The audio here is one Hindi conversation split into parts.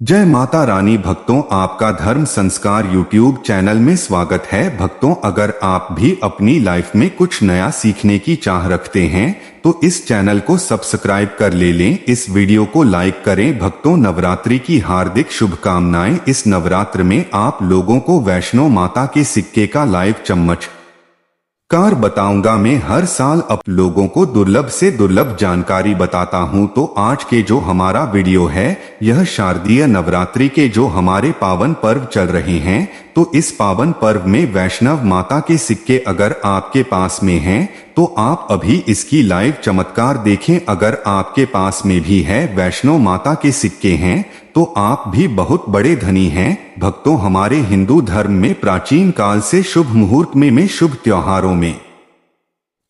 जय माता रानी। भक्तों, आपका धर्म संस्कार यूट्यूब चैनल में स्वागत है। भक्तों, अगर आप भी अपनी लाइफ में कुछ नया सीखने की चाह रखते हैं तो इस चैनल को सब्सक्राइब कर लें। इस वीडियो को लाइक करें। भक्तों, नवरात्रि की हार्दिक शुभकामनाएं। इस नवरात्र में आप लोगों को वैष्णो माता के सिक्के का लाइव चमत्कार बताऊंगा। मैं हर साल आप लोगों को दुर्लभ से दुर्लभ जानकारी बताता हूं। तो आज के जो हमारा वीडियो है, यह शारदीय नवरात्रि के जो हमारे पावन पर्व चल रहे हैं, तो इस पावन पर्व में वैष्णव माता के सिक्के अगर आपके पास में हैं तो आप अभी इसकी लाइव चमत्कार देखें। अगर आपके पास में भी है वैष्णो माता के सिक्के हैं तो आप भी बहुत बड़े धनी हैं। भक्तों, हमारे हिंदू धर्म में प्राचीन काल से शुभ मुहूर्त में शुभ त्योहारों में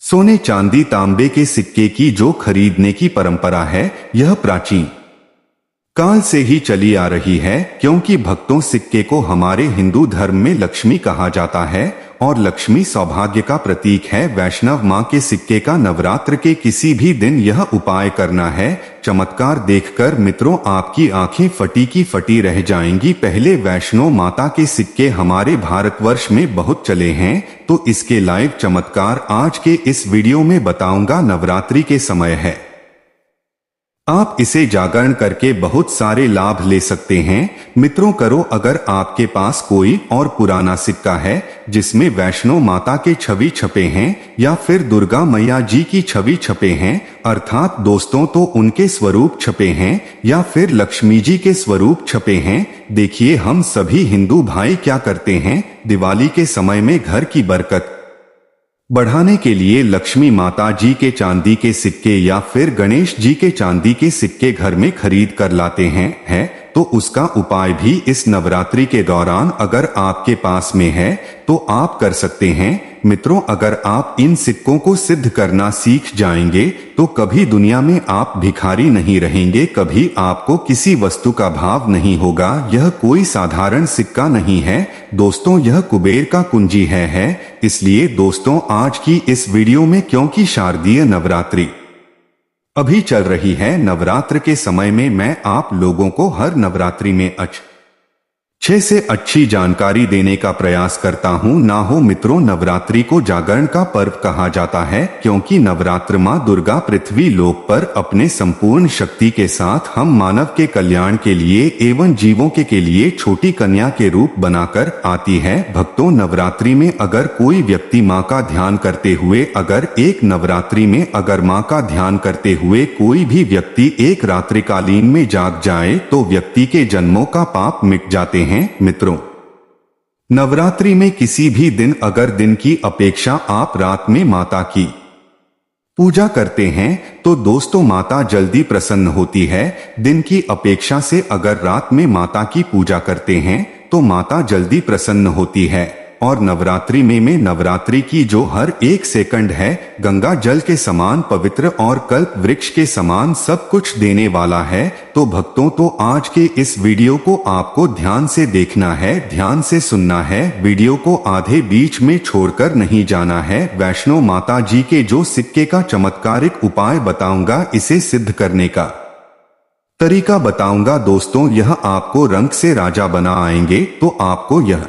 सोने चांदी तांबे के सिक्के की जो खरीदने की परंपरा है, यह प्राचीन काल से ही चली आ रही है। क्योंकि भक्तों, सिक्के को हमारे हिंदू धर्म में लक्ष्मी कहा जाता है और लक्ष्मी सौभाग्य का प्रतीक है। वैष्णव मां के सिक्के का नवरात्र के किसी भी दिन यह उपाय करना है। चमत्कार देखकर मित्रों आपकी आंखें फटी की फटी रह जाएंगी। पहले वैष्णो माता के सिक्के हमारे भारतवर्ष में बहुत चले हैं, तो इसके लाइव चमत्कार आज के इस वीडियो में बताऊंगा। नवरात्रि के समय है, आप इसे जागरण करके बहुत सारे लाभ ले सकते हैं। मित्रों, करो अगर आपके पास कोई और पुराना सिक्का है जिसमें वैष्णो माता के छवि छपे हैं या फिर दुर्गा मैया जी की छवि छपे हैं, अर्थात दोस्तों तो उनके स्वरूप छपे हैं या फिर लक्ष्मी जी के स्वरूप छपे हैं। देखिए, हम सभी हिंदू भाई क्या करते हैं, दिवाली के समय में घर की बरकत बढ़ाने के लिए लक्ष्मी माता जी के चांदी के सिक्के या फिर गणेश जी के चांदी के सिक्के घर में खरीद कर लाते हैं। तो उसका उपाय भी इस नवरात्रि के दौरान अगर आपके पास में है तो आप कर सकते हैं। मित्रों, अगर आप इन सिक्कों को सिद्ध करना सीख जाएंगे तो कभी दुनिया में आप भिखारी नहीं रहेंगे, कभी आपको किसी वस्तु का भाव नहीं होगा। यह कोई साधारण सिक्का नहीं है दोस्तों, यह कुबेर का कुंजी है। इसलिए दोस्तों, आज की इस वीडियो में, क्योंकि शारदीय नवरात्रि अभी चल रही है, नवरात्र के समय में मैं आप लोगों को हर नवरात्रि में अच्छे से अच्छी जानकारी देने का प्रयास करता हूं। ना हो मित्रों, नवरात्रि को जागरण का पर्व कहा जाता है क्योंकि नवरात्र मां दुर्गा पृथ्वी लोक पर अपने संपूर्ण शक्ति के साथ हम मानव के कल्याण के लिए एवं जीवों के लिए छोटी कन्या के रूप बनाकर आती है। भक्तों, नवरात्रि में अगर कोई व्यक्ति मां का ध्यान करते हुए, अगर एक नवरात्रि में अगर मां का ध्यान करते हुए कोई भी व्यक्ति एक रात्रिकालीन में जाग जाए तो व्यक्ति के जन्मों का पाप मिट जाते हैं। मित्रों, नवरात्रि में किसी भी दिन अगर दिन की अपेक्षा आप रात में माता की पूजा करते हैं तो दोस्तों माता जल्दी प्रसन्न होती है। दिन की अपेक्षा से अगर रात में माता की पूजा करते हैं तो माता जल्दी प्रसन्न होती है। और नवरात्रि में नवरात्रि की जो हर एक सेकंड है गंगा जल के समान पवित्र और कल्प वृक्ष के समान सब कुछ देने वाला है। तो भक्तों, तो आज के इस वीडियो को आपको ध्यान से देखना है, ध्यान से सुनना है। वीडियो को आधे बीच में छोड़कर नहीं जाना है। वैष्णो माता जी के जो सिक्के का चमत्कारिक उपाय बताऊंगा, इसे सिद्ध करने का तरीका बताऊंगा। दोस्तों, यह आपको रंग से राजा बना आएंगे, तो आपको यह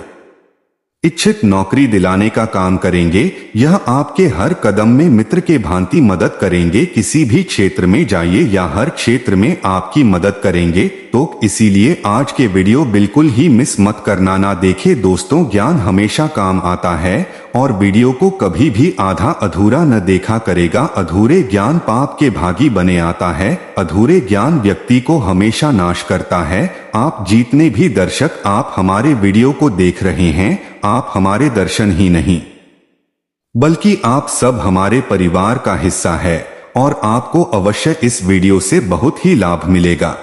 इच्छित नौकरी दिलाने का काम करेंगे। यह आपके हर कदम में मित्र के भांति मदद करेंगे। किसी भी क्षेत्र में जाइए या हर क्षेत्र में आपकी मदद करेंगे। तो इसीलिए आज के वीडियो बिल्कुल ही मिस मत करना। ना देखे दोस्तों, ज्ञान हमेशा काम आता है और वीडियो को कभी भी आधा अधूरा न देखा करेगा। अधूरे ज्ञान पाप के भागी बने आता है। अधूरे ज्ञान व्यक्ति को हमेशा नाश करता है। आप जितने भी दर्शक आप हमारे वीडियो को देख रहे हैं, आप हमारे दर्शन ही नहीं बल्कि आप सब हमारे परिवार का हिस्सा है और आपको अवश्य इस वीडियो से बहुत ही लाभ मिलेगा।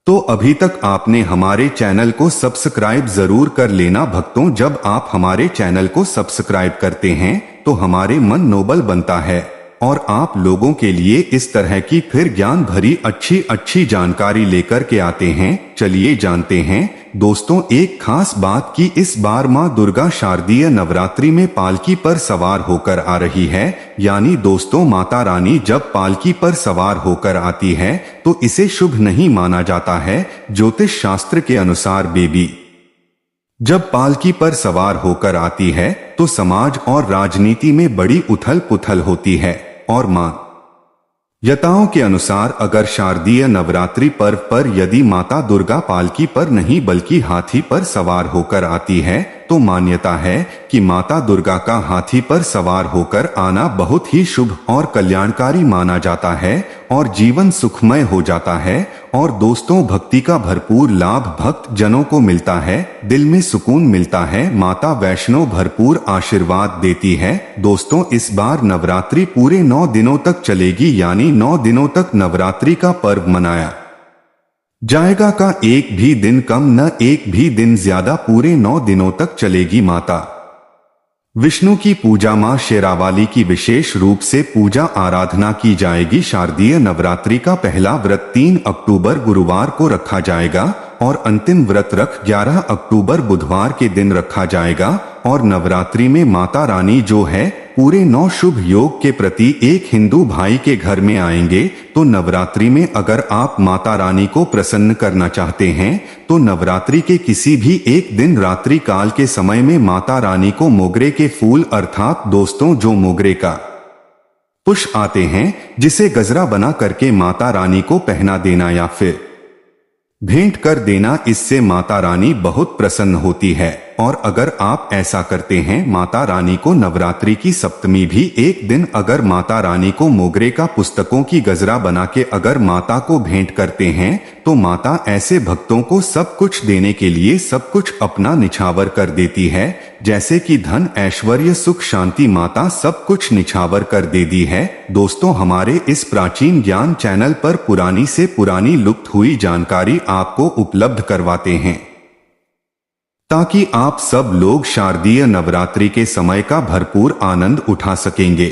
तो अभी तक आपने हमारे चैनल को सब्सक्राइब जरूर कर लेना। भक्तों, जब आप हमारे चैनल को सब्सक्राइब करते हैं तो हमारे मन नोबल बनता है और आप लोगों के लिए इस तरह की फिर ज्ञान भरी अच्छी जानकारी लेकर के आते हैं। चलिए जानते हैं दोस्तों एक खास बात कि इस बार मां दुर्गा शारदीय नवरात्रि में पालकी पर सवार होकर आ रही है। यानी दोस्तों माता रानी जब पालकी पर सवार होकर आती है तो इसे शुभ नहीं माना जाता है। ज्योतिष शास्त्र के अनुसार बेबी जब पालकी पर सवार होकर आती है तो समाज और राजनीति में बड़ी उथल पुथल होती है। और मान्यताओं के अनुसार अगर शारदीय नवरात्रि पर्व पर यदि माता दुर्गा पालकी पर नहीं बल्कि हाथी पर सवार होकर आती है तो मान्यता है कि माता दुर्गा का हाथी पर सवार होकर आना बहुत ही शुभ और कल्याणकारी माना जाता है और जीवन सुखमय हो जाता है। और दोस्तों भक्ति का भरपूर लाभ भक्त जनों को मिलता है, दिल में सुकून मिलता है। माता वैष्णो भरपूर आशीर्वाद देती है। दोस्तों इस बार नवरात्रि पूरे 9 दिनों तक चलेगी, यानी 9 दिनों तक नवरात्रि का पर्व मनाया जाएगा। का एक भी दिन कम न एक भी दिन ज्यादा पूरे 9 दिनों तक चलेगी। माता विष्णु की पूजा मां शेरावाली की विशेष रूप से पूजा आराधना की जाएगी। शारदीय नवरात्रि का पहला व्रत 3 अक्टूबर गुरुवार को रखा जाएगा और अंतिम व्रत 11 अक्टूबर बुधवार के दिन रखा जाएगा। और नवरात्रि में माता रानी जो है पूरे 9 शुभ योग के प्रति एक हिंदू भाई के घर में आएंगे। तो नवरात्रि में अगर आप माता रानी को प्रसन्न करना चाहते हैं तो नवरात्रि के किसी भी एक दिन रात्रि काल के समय में माता रानी को मोगरे के फूल अर्थात दोस्तों जो मोगरे का पुष्प आते हैं जिसे गजरा बना करके माता रानी को पहना देना या फिर भेंट कर देना, इससे माता रानी बहुत प्रसन्न होती है। और अगर आप ऐसा करते हैं माता रानी को नवरात्रि की सप्तमी भी एक दिन अगर माता रानी को मोगरे का पुस्तकों की गजरा बना के अगर माता को भेंट करते हैं तो माता ऐसे भक्तों को सब कुछ देने के लिए सब कुछ अपना निछावर कर देती है। जैसे कि धन ऐश्वर्य सुख शांति माता सब कुछ निछावर कर देती है। दोस्तों हमारे इस प्राचीन ज्ञान चैनल पर पुरानी से पुरानी लुप्त हुई जानकारी आपको उपलब्ध करवाते हैं ताकि आप सब लोग शारदीय नवरात्रि के समय का भरपूर आनंद उठा सकेंगे।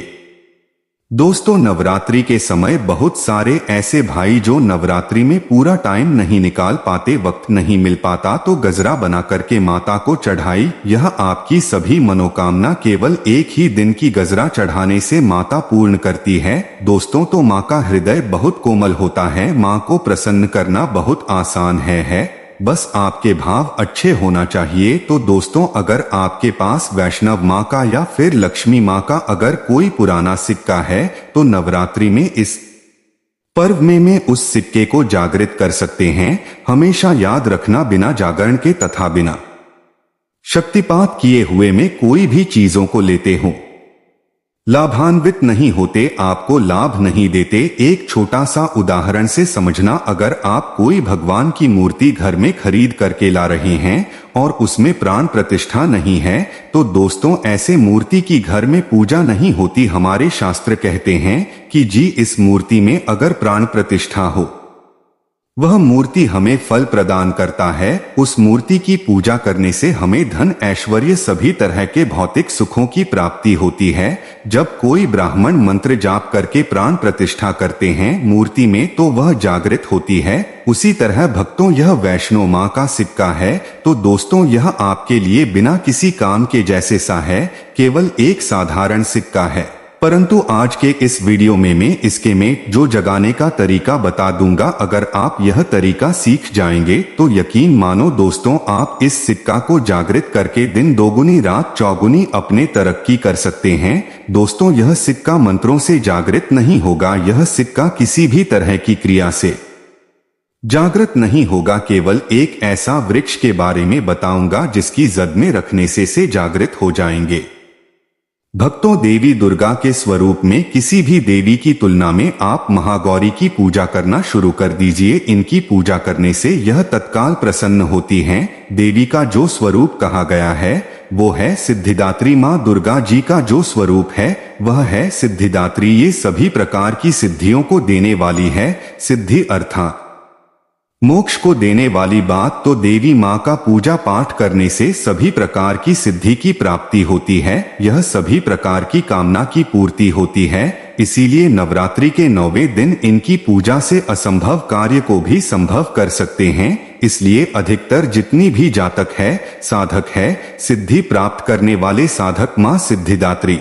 दोस्तों नवरात्रि के समय बहुत सारे ऐसे भाई जो नवरात्रि में पूरा टाइम नहीं निकाल पाते, वक्त नहीं मिल पाता, तो गजरा बना करके माता को चढ़ाई। यह आपकी सभी मनोकामना केवल एक ही दिन की गजरा चढ़ाने से माता पूर्ण करती है। दोस्तों तो माँ का हृदय बहुत कोमल होता है, माँ को प्रसन्न करना बहुत आसान है बस आपके भाव अच्छे होना चाहिए। तो दोस्तों अगर आपके पास वैष्णव माँ का या फिर लक्ष्मी माँ का अगर कोई पुराना सिक्का है तो नवरात्रि में इस पर्व में उस सिक्के को जागृत कर सकते हैं। हमेशा याद रखना बिना जागरण के तथा बिना शक्तिपात किए हुए में कोई भी चीजों को लेते हो लाभान्वित नहीं होते, आपको लाभ नहीं देते। एक छोटा सा उदाहरण से समझना, अगर आप कोई भगवान की मूर्ति घर में खरीद करके ला रहे हैं और उसमें प्राण प्रतिष्ठा नहीं है तो दोस्तों ऐसे मूर्ति की घर में पूजा नहीं होती। हमारे शास्त्र कहते हैं कि जी इस मूर्ति में अगर प्राण प्रतिष्ठा हो वह मूर्ति हमें फल प्रदान करता है। उस मूर्ति की पूजा करने से हमें धन ऐश्वर्य सभी तरह के भौतिक सुखों की प्राप्ति होती है। जब कोई ब्राह्मण मंत्र जाप करके प्राण प्रतिष्ठा करते हैं मूर्ति में तो वह जागृत होती है। उसी तरह भक्तों यह वैष्णो माँ का सिक्का है। तो दोस्तों यह आपके लिए बिना किसी काम के जैसे सा है, केवल एक साधारण सिक्का है। परंतु आज के इस वीडियो में मैं इसके में जो जगाने का तरीका बता दूंगा, अगर आप यह तरीका सीख जाएंगे तो यकीन मानो दोस्तों आप इस सिक्का को जागृत करके दिन दोगुनी रात चौगुनी अपने तरक्की कर सकते हैं। दोस्तों यह सिक्का मंत्रों से जागृत नहीं होगा, यह सिक्का किसी भी तरह की क्रिया से जागृत नहीं होगा। केवल एक ऐसा वृक्ष के बारे में बताऊंगा जिसकी जद में रखने से जागृत हो जाएंगे। भक्तों देवी दुर्गा के स्वरूप में किसी भी देवी की तुलना में आप महागौरी की पूजा करना शुरू कर दीजिए। इनकी पूजा करने से यह तत्काल प्रसन्न होती हैं। देवी का जो स्वरूप कहा गया है वो है सिद्धिदात्री। माँ दुर्गा जी का जो स्वरूप है वह है सिद्धिदात्री। ये सभी प्रकार की सिद्धियों को देने वाली है। सिद्धि अर्थात मोक्ष को देने वाली बात। तो देवी माँ का पूजा पाठ करने से सभी प्रकार की सिद्धि की प्राप्ति होती है। यह सभी प्रकार की कामना की पूर्ति होती है। इसीलिए नवरात्रि के 9वें दिन इनकी पूजा से असंभव कार्य को भी संभव कर सकते हैं। इसलिए अधिकतर जितनी भी जातक है, साधक है, सिद्धि प्राप्त करने वाले साधक मां सिद्धिदात्री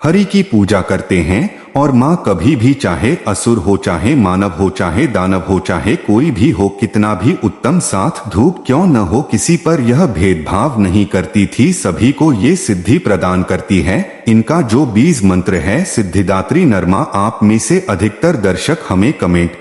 हरि की पूजा करते हैं। और मां कभी भी चाहे असुर हो, चाहे मानव हो, चाहे दानव हो, चाहे कोई भी हो, कितना भी उत्तम साथ धूप क्यों न हो, किसी पर यह भेदभाव नहीं करती थी, सभी को ये सिद्धि प्रदान करती है। इनका जो बीज मंत्र है सिद्धिदात्री नरमा, आप में से अधिकतर दर्शक हमें कमेंट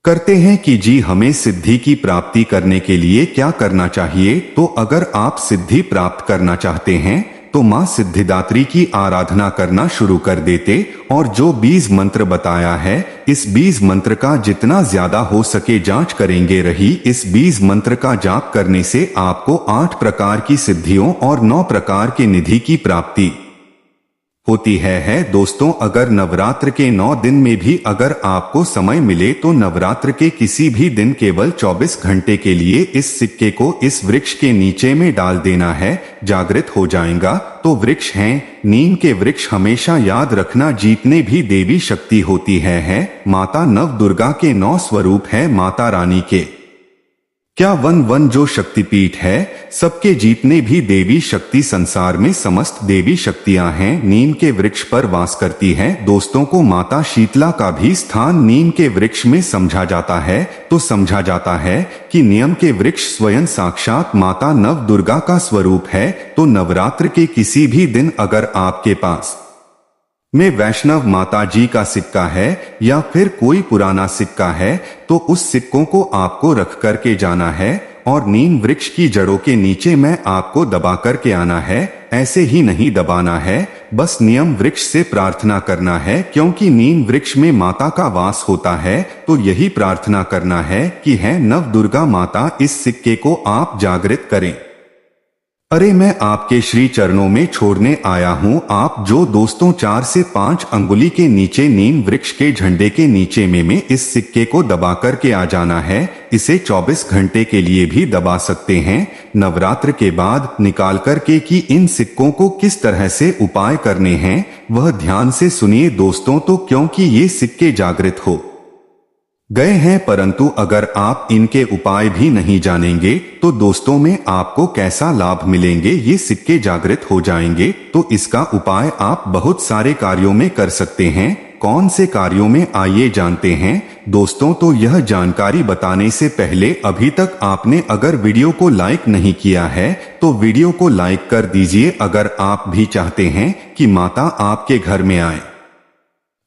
करते हैं कि जी हमें सिद्धि की प्राप्ति करने के लिए क्या करना चाहिए। तो अगर आप सिद्धि प्राप्त करना चाहते हैं तो मां सिद्धिदात्री की आराधना करना शुरू कर देते और जो बीज मंत्र बताया है, इस बीज मंत्र का जितना ज्यादा हो सके जांच करेंगे रही। इस बीज मंत्र का जाप करने से आपको 8 प्रकार की सिद्धियों और 9 प्रकार के निधि की प्राप्ति होती है। दोस्तों, अगर नवरात्र के 9 दिन में भी अगर आपको समय मिले तो नवरात्र के किसी भी दिन केवल 24 घंटे के लिए इस सिक्के को इस वृक्ष के नीचे में डाल देना है, जागृत हो जाएगा। तो वृक्ष हैं नीम के वृक्ष। हमेशा याद रखना, जितने भी देवी शक्ति होती है माता नव दुर्गा के 9 स्वरूप है माता रानी के। क्या वन जो शक्तिपीठ है, सबके जितने भी देवी शक्ति संसार में समस्त देवी शक्तियां हैं नीम के वृक्ष पर वास करती हैं। दोस्तों को माता शीतला का भी स्थान नीम के वृक्ष में समझा जाता है। तो समझा जाता है कि नीम के वृक्ष स्वयं साक्षात माता नव दुर्गा का स्वरूप है। तो नवरात्र के किसी भी दिन अगर आपके पास में वैष्णव माता जी का सिक्का है या फिर कोई पुराना सिक्का है, तो उस सिक्कों को आपको रख करके जाना है और नीम वृक्ष की जड़ों के नीचे में आपको दबा करके आना है। ऐसे ही नहीं दबाना है, बस नीम वृक्ष से प्रार्थना करना है, क्योंकि नीम वृक्ष में माता का वास होता है। तो यही प्रार्थना करना है कि है नव दुर्गा माता, इस सिक्के को आप जागृत करें। अरे मैं आपके श्री चरणों में छोड़ने आया हूँ। आप जो दोस्तों 4 से 5 अंगुली के नीचे नीम वृक्ष के झंडे के नीचे में इस सिक्के को दबा करके आ जाना है। इसे 24 घंटे के लिए भी दबा सकते हैं। नवरात्र के बाद निकाल करके कि इन सिक्कों को किस तरह से उपाय करने हैं वह ध्यान से सुनिए दोस्तों। तो क्योंकि ये सिक्के जागृत हो गए हैं, परंतु अगर आप इनके उपाय भी नहीं जानेंगे तो दोस्तों में आपको कैसा लाभ मिलेंगे। ये सिक्के जागृत हो जाएंगे तो इसका उपाय आप बहुत सारे कार्यों में कर सकते हैं। कौन से कार्यों में आइए जानते हैं दोस्तों। तो यह जानकारी बताने से पहले अभी तक आपने अगर वीडियो को लाइक नहीं किया है तो वीडियो को लाइक कर दीजिए। अगर आप भी चाहते हैं कि माता आपके घर में आए,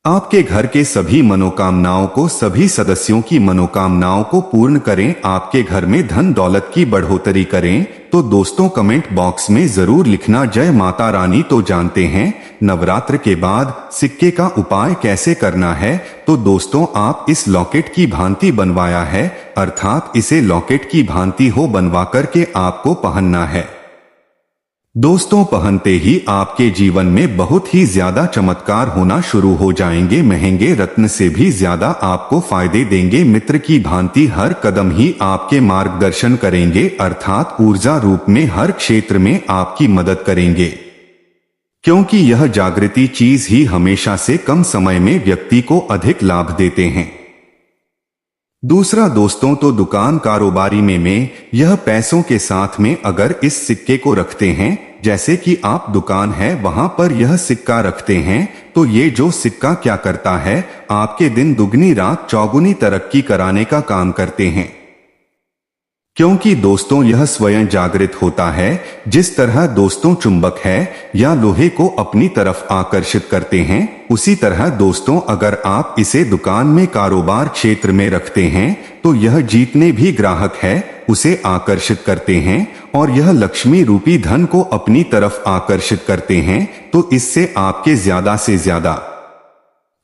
आपके घर के सभी मनोकामनाओं को, सभी सदस्यों की मनोकामनाओं को पूर्ण करें, आपके घर में धन दौलत की बढ़ोतरी करें, तो दोस्तों कमेंट बॉक्स में जरूर लिखना जय माता रानी। तो जानते हैं नवरात्र के बाद सिक्के का उपाय कैसे करना है। तो दोस्तों आप इस लॉकेट की भांति बनवाया है, अर्थात इसे लॉकेट की भांति हो बनवा करके आपको पहनना है। दोस्तों पहनते ही आपके जीवन में बहुत ही ज्यादा चमत्कार होना शुरू हो जाएंगे। महंगे रत्न से भी ज्यादा आपको फायदे देंगे। मित्र की भांति हर कदम ही आपके मार्गदर्शन करेंगे, अर्थात ऊर्जा रूप में हर क्षेत्र में आपकी मदद करेंगे, क्योंकि यह जागृति चीज ही हमेशा से कम समय में व्यक्ति को अधिक लाभ देते हैं। दूसरा दोस्तों तो दुकान कारोबारी में यह पैसों के साथ में अगर इस सिक्के को रखते हैं, जैसे कि आप दुकान है वहां पर यह सिक्का रखते हैं, तो ये जो सिक्का क्या करता है, आपके दिन दुगनी रात चौगुनी तरक्की कराने का काम करते हैं। क्योंकि दोस्तों यह स्वयं जागृत होता है। जिस तरह दोस्तों चुंबक है या लोहे को अपनी तरफ आकर्षित करते हैं, उसी तरह दोस्तों अगर आप इसे दुकान में कारोबार क्षेत्र में रखते हैं तो यह जितने भी ग्राहक है उसे आकर्षित करते हैं और यह लक्ष्मी रूपी धन को अपनी तरफ आकर्षित करते हैं। तो इससे आपके ज्यादा से ज्यादा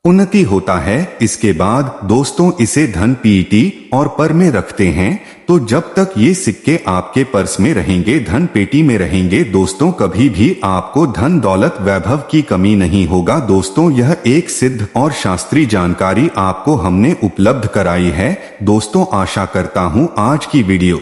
उन्नति होता है। इसके बाद दोस्तों इसे धन पेटी और पर में रखते हैं, तो जब तक ये सिक्के आपके पर्स में रहेंगे, धन पेटी में रहेंगे, दोस्तों कभी भी आपको धन दौलत वैभव की कमी नहीं होगा। दोस्तों यह एक सिद्ध और शास्त्रीय जानकारी आपको हमने उपलब्ध कराई है। दोस्तों आशा करता हूं आज की वीडियो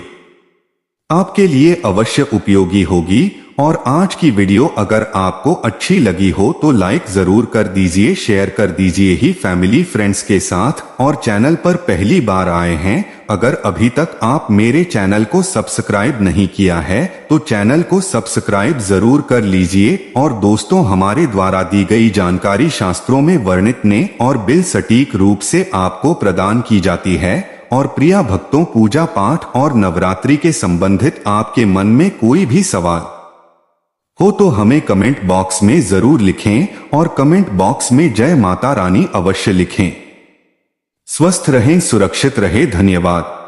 आपके लिए अवश्य उपयोगी होगी और आज की वीडियो अगर आपको अच्छी लगी हो तो लाइक जरूर कर दीजिए, शेयर कर दीजिए ही फैमिली फ्रेंड्स के साथ। और चैनल पर पहली बार आए हैं, अगर अभी तक आप मेरे चैनल को सब्सक्राइब नहीं किया है तो चैनल को सब्सक्राइब जरूर कर लीजिए। और दोस्तों, हमारे द्वारा दी गई जानकारी शास्त्रों में वर्णित ने और बिल सटीक रूप से आपको प्रदान की जाती है। और प्रिय भक्तों, पूजा पाठ और नवरात्रि के संबंधित आपके मन में कोई भी सवाल हो तो हमें कमेंट बॉक्स में जरूर लिखें और कमेंट बॉक्स में जय माता रानी अवश्य लिखें। स्वस्थ रहें, सुरक्षित रहें। धन्यवाद।